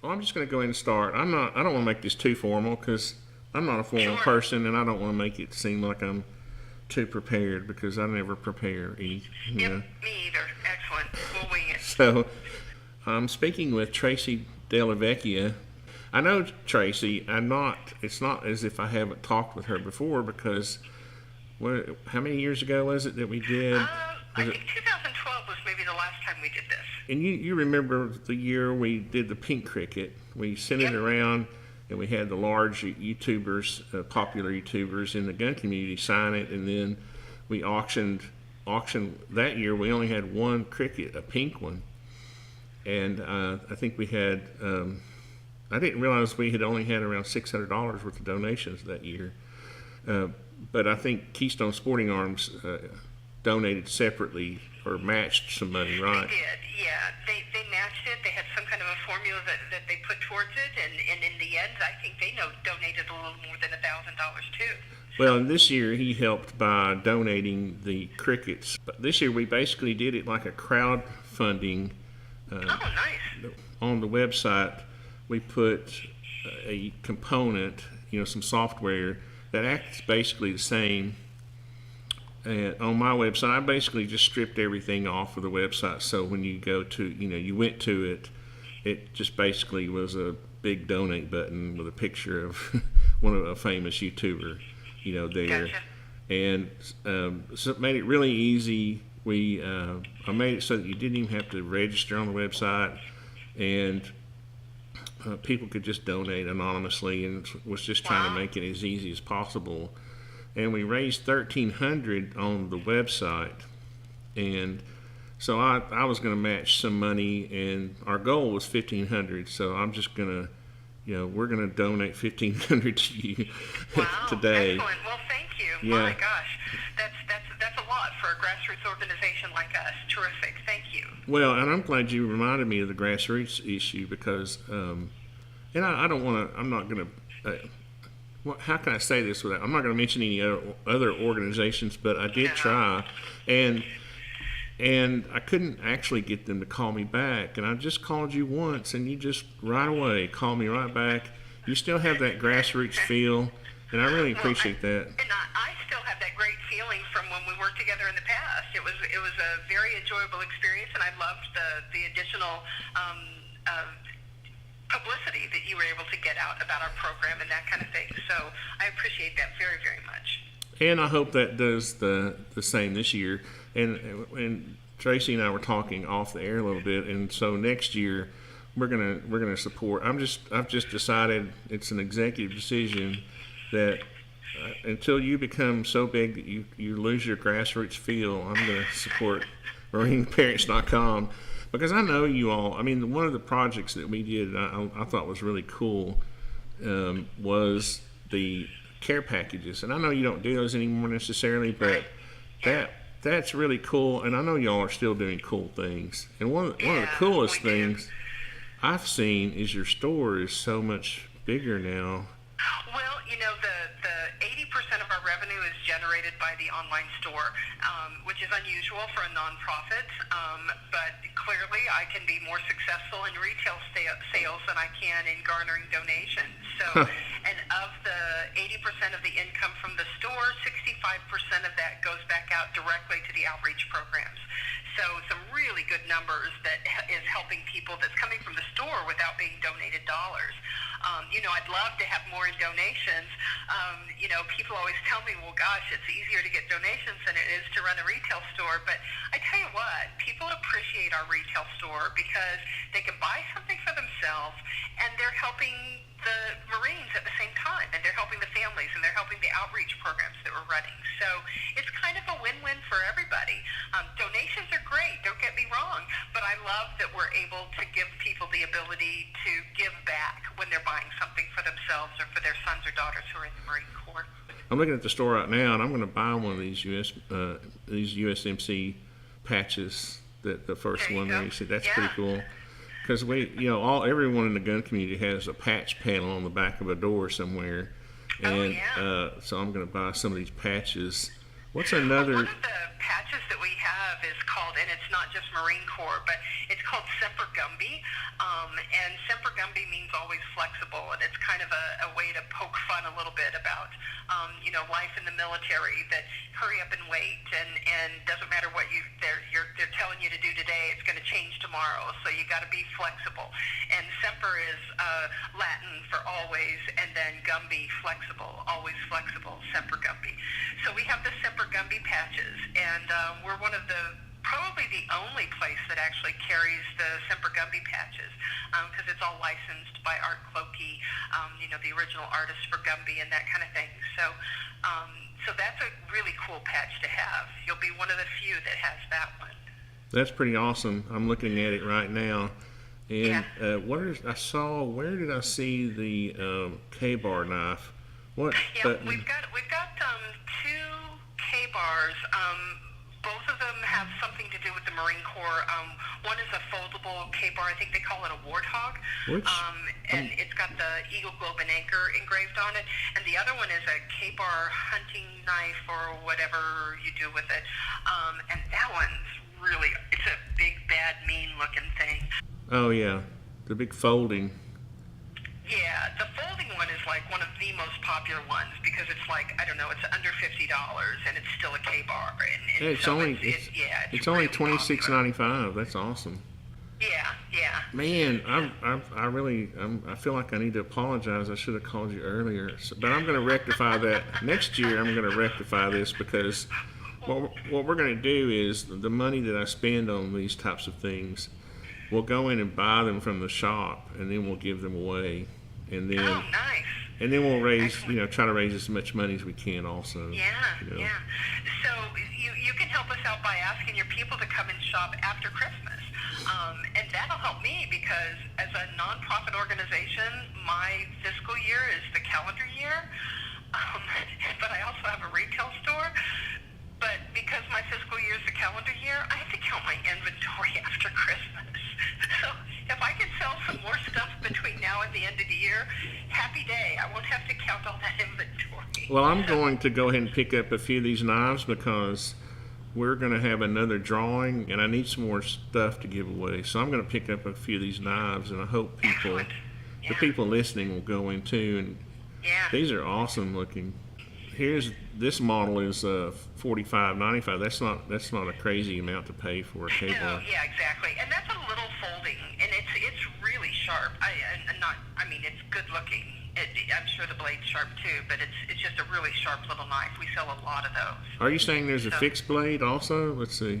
Well, I'm just going to go ahead and start. I don't want to make this too formal because I'm not a formal Sure. person, and I don't want to make it seem like I'm too prepared because I never prepare any. You Yep, know. me either. Excellent. We'll wing it. So I'm speaking with Tracy Della Vecchia. I know Tracy. I'm not. It's not as if I haven't talked with her before because how many years ago was it that we did? I Was it? think 2012 was maybe the last time we did this. And you remember the year we did the pink cricket? We sent it Yep. around, and we had the large YouTubers, popular YouTubers in the gun community sign it, and then we auctioned that year. We only had one cricket, a pink one, and I think we had. I didn't realize we had only had around $600 worth of donations that year, but I think Keystone Sporting Arms donated separately or matched some money, right? They did, yeah. They matched it. They had some kind of a formula that they put towards it, and in the end, I think they donated a little more than $1,000 too. Well, and this year he helped by donating the crickets. But this year we basically did it like a crowdfunding. Oh, nice. On the website, we put a component, some software that acts basically the same. And on my website, I basically just stripped everything off of the website. So when you go to, you went to it, it just basically was a big donate button with a picture of one of a famous YouTuber, there. Gotcha. And so it made it really easy. I made it so that you didn't even have to register on the website, and people could just donate anonymously, and was just trying to make it as easy as possible. And we raised $1,300 on the website, and so I was going to match some money, and our goal was $1,500. So I'm just going to, we're going to donate $1,500 to you Wow. today. Excellent. Well, thank you. Yeah. My gosh, that's a lot for a grassroots organization like us. Terrific. Thank you. Well, and I'm glad you reminded me of the grassroots issue because, and I don't want to. I'm not going to. How can I say this without? I'm not going to mention any other organizations, but I did try, and I couldn't actually get them to call me back. And I just called you once, and you just right away called me right back. You still have that grassroots feel, and I really appreciate that. And I still have that great feeling from when we worked together in the past. It was a very enjoyable experience, and I loved the additional publicity that you were able to get out about our program and that kind of thing. So I appreciate that very, very much. And I hope that does the same this year. And Tracy and I were talking off the air a little bit, and so next year we're gonna support. I've just decided it's an executive decision that until you become so big that you lose your grassroots feel, I'm gonna support MarineParents.com. Because I know you all. I mean, one of the projects that we did, I thought was really cool, was the care packages. And I know you don't do those anymore necessarily, but that's really cool. And I know y'all are still doing cool things. And one of the coolest things I've seen is your store is so much bigger now. Well, the 80% of our revenue is generated by the online store, which is unusual for a nonprofit. But clearly, I can be more successful in retail sales than I can in garnering donations. So, and of the 80% of the income from the store, 65% of that goes back out directly to the outreach programs. So some really good numbers that is helping people that's coming from the store without being donated dollars. I'd love to have more in donations. People always tell me, well, gosh, it's easier to get donations than it is to run a retail store. But I tell you what, people appreciate our retail store because they can buy something for themselves, and they're helping the Marines at the same time, and they're helping the families, and they're helping the outreach programs that we're running. So it's kind of a win-win for everybody. Donations are great, don't get me wrong, but I love that we're able to give people the ability to give back when they're buying something for themselves or for their sons or daughters who are in the Marine Corps. I'm looking at the store right now, and I'm going to buy one of these USMC patches. That the first There you one go. there, you said that's Yeah. pretty cool. Because everyone in the gun community has a patch panel on the back of a door somewhere, and so I'm going to buy some of these patches. What's another? One of the patches that we have is called, and it's not just Marine Corps, but it's called Semper Gumby, and Semper Gumby means flexible, and it's kind of a way to poke fun a little bit about, life in the military, that hurry up and wait, and doesn't matter what they're telling you to do today, it's going to change tomorrow, so you got to be flexible. And Semper is Latin for always, and then Gumby, flexible, always flexible, Semper Gumby. So we have the Semper Gumby patches, and we're one of probably the only place that actually carries the Semper Gumby patches, because it's all licensed by Art Clokey, the original artist for Gumby and that kind of thing. So that's a really cool patch to have. You'll be one of the few that has that one. That's pretty awesome. I'm looking at it right now. And where did I see the K-bar knife? What? Yeah, we've got two K-bars. Both of them have something to do with the Marine Corps. One is a foldable K-bar. I think they call it a Warthog. And it's got the Eagle, Globe, and Anchor engraved on it. And the other one is a K-bar hunting knife or whatever you do with it. And that one's it's a big, bad, mean-looking thing. Oh, yeah. The big folding. Yeah, the folding one is like one of the most popular ones because it's like, I don't know, it's under $50 and it's still a K-bar. And it's only really $26.95. That's awesome. Yeah. Man, I feel like I need to apologize. I should have called you earlier. But I'm going to rectify that. Next year, I'm going to rectify this because what we're going to do is the money that I spend on these types of things, we'll go in and buy them from the shop, and then we'll give them away. And then, oh, nice. And then we'll raise, try to raise as much money as we can also. Yeah. So you can help us out by asking your people to come and shop after Christmas. And that'll help me because as a nonprofit organization, my fiscal year is the calendar year. But I also have a retail store. But because my fiscal year is the calendar year, I have to count my inventory after Christmas. So if I can sell some more stuff between now and the end of the year, happy day. I won't have to count all that inventory. Well, I'm going to go ahead and pick up a few of these knives because we're going to have another drawing, and I need some more stuff to give away. So I'm going to pick up a few of these knives, and I hope the people listening will go in too. And these are awesome looking. This model is $45.95. That's not a crazy amount to pay for a K-bar. No, yeah, exactly. And that's a little folding, and it's really sharp. It's good looking. I'm sure the blade's sharp too, but it's just a really sharp little knife. We sell a lot of those. Are you saying there's a fixed blade also? Let's see.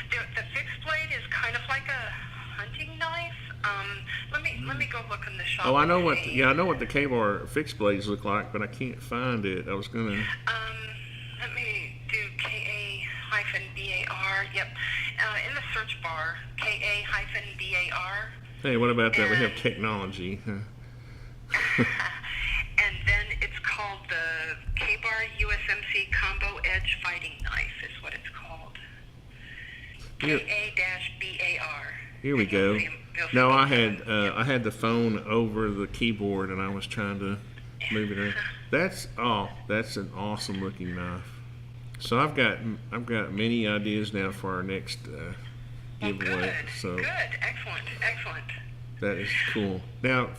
The fixed blade is kind of like a hunting knife. Let me go look in the shop. Oh, I know what the K-bar fixed blades look like, but I can't find it. I was gonna. Let me do KA-BAR. Yep. In the search bar, KA-BAR. Hey, what about that? We have technology. And then it's called the K-bar USMC Combo Edge Fighting Knife is what it's called. KA-BAR. Here we go. No, I had the phone over the keyboard and I was trying to move it around. That's an awesome looking knife. So I've got many ideas now for our next giveaway. Good, excellent. That is cool. Now,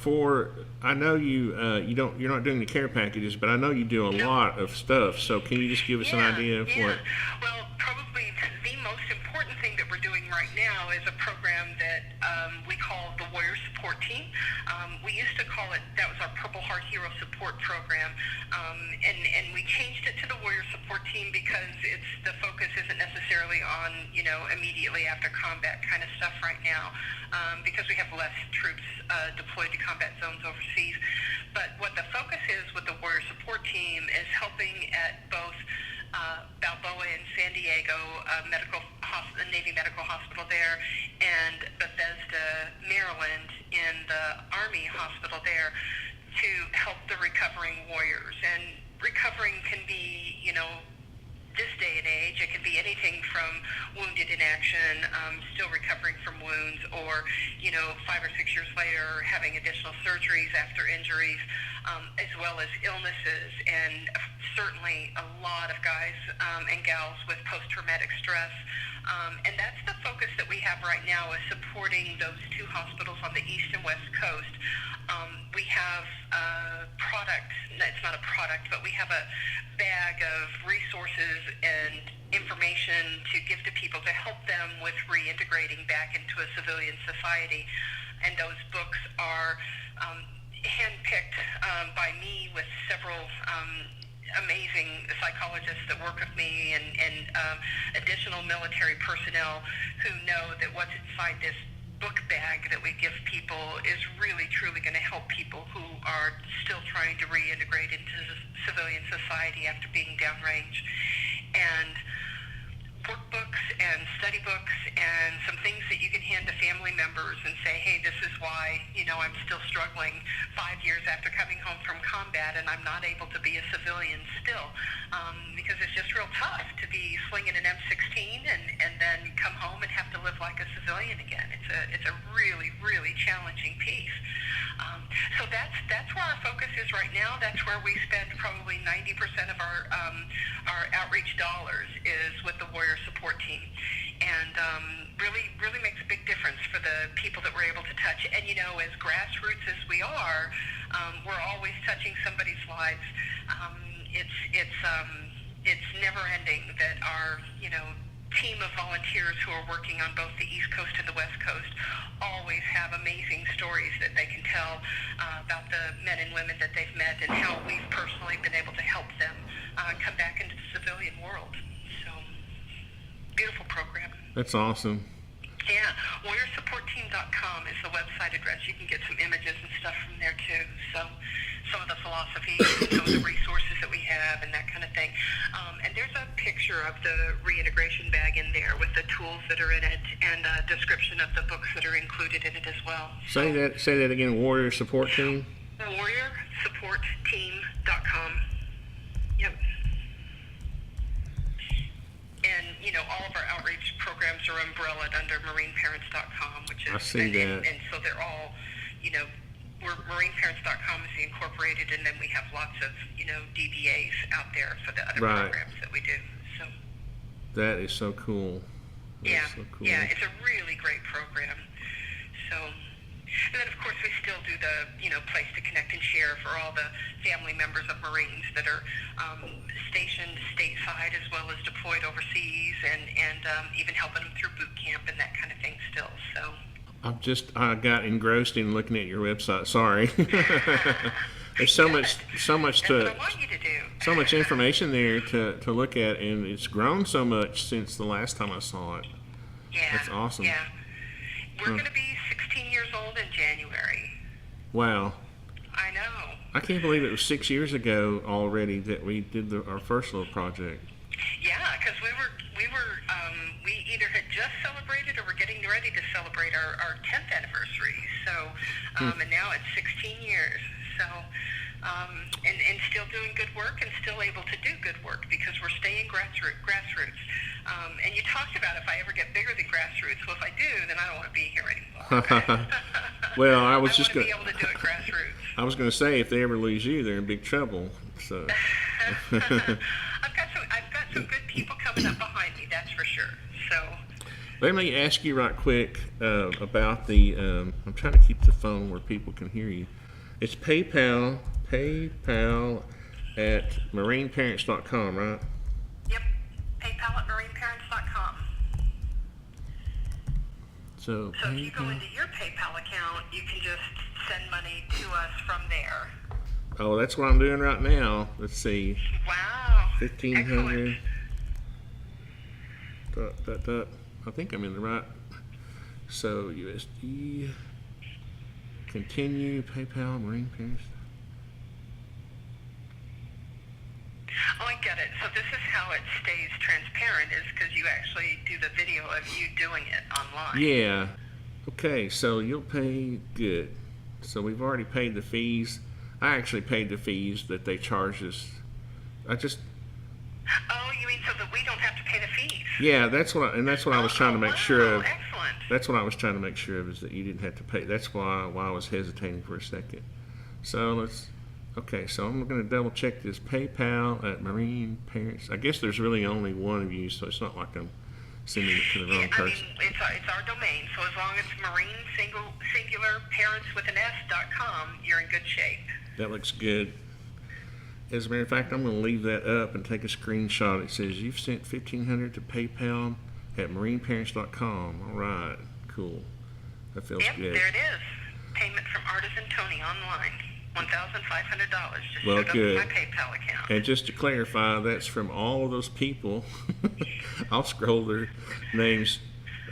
I know you're not doing the care packages, but I know you do a lot of stuff. So can you just give us an idea of what? Well, probably the most important thing that we're doing right now is a program that we call the Warrior Support Team. We used to call it, that was our Purple Heart Hero Support Program, and we changed it to the Warrior Support Team because the focus isn't necessarily on, immediately after combat kind of stuff right now, because we have less troops deployed to combat zones overseas. But what the focus is with the Warrior Support Team is helping at both Balboa in San Diego, Navy Medical Hospital there, and Bethesda, Maryland in the Army Hospital there to help the recovering warriors. And recovering can be, this day and age, it can be anything from wounded in action, still recovering from wounds, or 5 or 6 years later having additional surgeries after injuries, as well as illnesses, and certainly a lot of guys and gals with post-traumatic stress. And that's the focus that we have right now, is supporting those two hospitals on the East and West Coast We have a product, it's not a product, but we have a bag of resources and information to give to people to help them with reintegrating back into a civilian society. And those books are handpicked by me with several amazing psychologists that work with me and additional military personnel who know that what's inside this book bag that we give people is really truly going to help people who are still trying to reintegrate into civilian society after being downrange. And workbooks and study books and some things that you can hand to family members and say, hey, this is why, I'm still struggling 5 years after coming home from combat and I'm not able to be a civilian still, because it's just real tough to be slinging an M16 and then come home and have to live like a civilian again. It's a really, really challenging piece. So that's where our focus is right now. That's where we spend probably 90% of our outreach dollars is with the Warrior Support Team, and really makes a big difference for the people that we're able to touch. And as grassroots as we are, we're always touching somebody's lives. It's never ending that our team of volunteers who are working on both the East Coast and the West Coast always have amazing stories that they can tell about the men and women that they've met and how we've personally been able to help them come back into the civilian world. So, beautiful program. That's awesome. Yeah, warriorsupportteam.com is the website address. You can get some images and stuff from there too. So some of the philosophies, some of the resources that we have and that kind of thing. And there's a picture of the reintegration bag in there with the tools that are in it and a description of the books that are included in it as well. Say that again, Warrior Support Team? warriorsupportteam.com. Yep. And, all of our outreach programs are umbrellaed under marineparents.com, which is... I see that. And so they're all, marineparents.com is the incorporated, and then we have lots of, DBAs out there for the other programs that we do. So that is so cool. Yeah, it's a really great program. So, and then of course we still do the, place to connect and share for all the family members of Marines that are stationed stateside as well as deployed overseas, and even helping them through boot camp and that kind of thing still. So. I got engrossed in looking at your website. Sorry. There's so much That's what I want you to do. So much information there to look at, and it's grown so much since the last time I saw it. Yeah. That's awesome. Yeah. We're going to be 16 years old in January. Wow. I know. I can't believe it was 6 years ago already that we did our first little project. Yeah, because we either had just celebrated or were getting ready to celebrate our 10th anniversary. So, and now it's 16 years. So, and still doing good work and still able to do good work because we're staying grassroots. And you talked about if I ever get bigger than grassroots. Well, if I do, then I don't want to be here anymore. Okay? Well, I was I just going to be able to do it grassroots. I was going to say, if they ever lose you, they're in big trouble. So. I've got some good people coming up behind me, that's for sure. So. Let me ask you right quick about the. I'm trying to keep the phone where people can hear you. It's PayPal at marineparents.com, right? Yep, PayPal at marineparents.com. So if you go into your PayPal account, you can just send money to us from there. Oh, that's what I'm doing right now. Let's see. Wow. 1,500. I think I'm in the right. So USD. Continue. PayPal. Marine Parents. Oh, I get it. So this is how it stays transparent, is because you actually do the video of you doing it online. Yeah. Okay, so you'll pay good. So we've already paid the fees. I actually paid the fees that they charged us. Oh, you mean so that we don't have to pay the fees? Yeah, that's what I was trying to make sure of. Excellent. That's what I was trying to make sure of, is that you didn't have to pay. That's why I was hesitating for a second. So so I'm going to double check this. PayPal at Marine Parents. I guess there's really only one of you, so it's not like I'm sending it to the wrong Yeah, I person. mean, it's our domain, so as long as marine singular parents with an s.com, you're in good shape. That looks good. As a matter of fact, I'm going to leave that up and take a screenshot. It says you've sent $1,500 to PayPal at marineparents.com. All right, cool. That feels Yep, good. there it is. Payment from ArtisanTony online. $1,500 just Well, showed up good. in my PayPal account. And just to clarify, that's from all of those people. I'll scroll their names.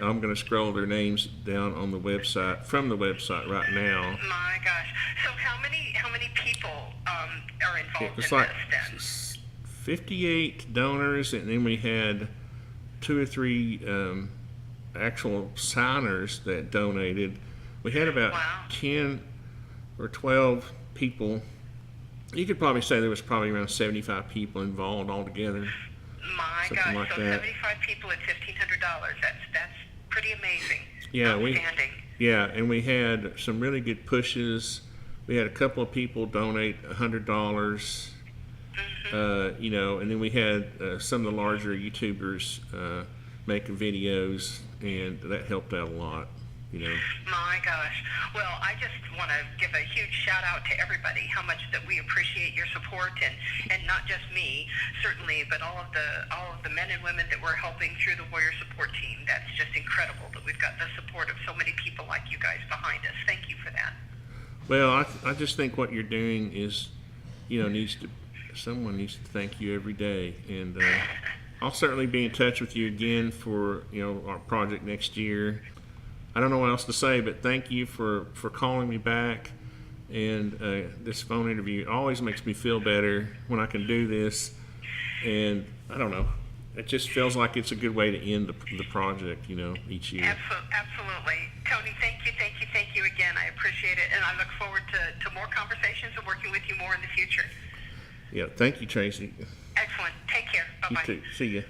I'm going to scroll their names down on the website, from the website right now. My gosh. So how many people are involved It's in like this then? 58 donors, and then we had 2 or 3 actual signers that donated. We had about Wow. 10 or 12 people. You could probably say there was probably around 75 people involved altogether. My Something gosh, like so that. 75 people at $1,500. That's pretty amazing. Yeah, Outstanding. and we had some really good pushes. We had a couple of people donate $100. You know, and then we had some of the larger YouTubers making videos, and that helped out a lot. You know. My gosh. Well, I just want to give a huge shout out to everybody, how much that we appreciate your support, and not just me, certainly, but all of the men and women that we're helping through the Warrior Support Team. That's just incredible that we've got the support of so many people like you guys behind us. Thank you for that. Well, I just think what you're doing is, you know, someone needs to thank you every day, and I'll certainly be in touch with you again for, you know, our project next year. I don't know what else to say, but thank you for calling me back, and this phone interview always makes me feel better when I can do this, and I don't know, it just feels like it's a good way to end the project, you know, each year. Absolutely. Tony, thank you again. I appreciate it, and I look forward to more conversations and working with you more in the future. Yeah, thank you, Tracy. Excellent. Take care. Bye-bye. You too. See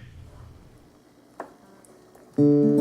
ya.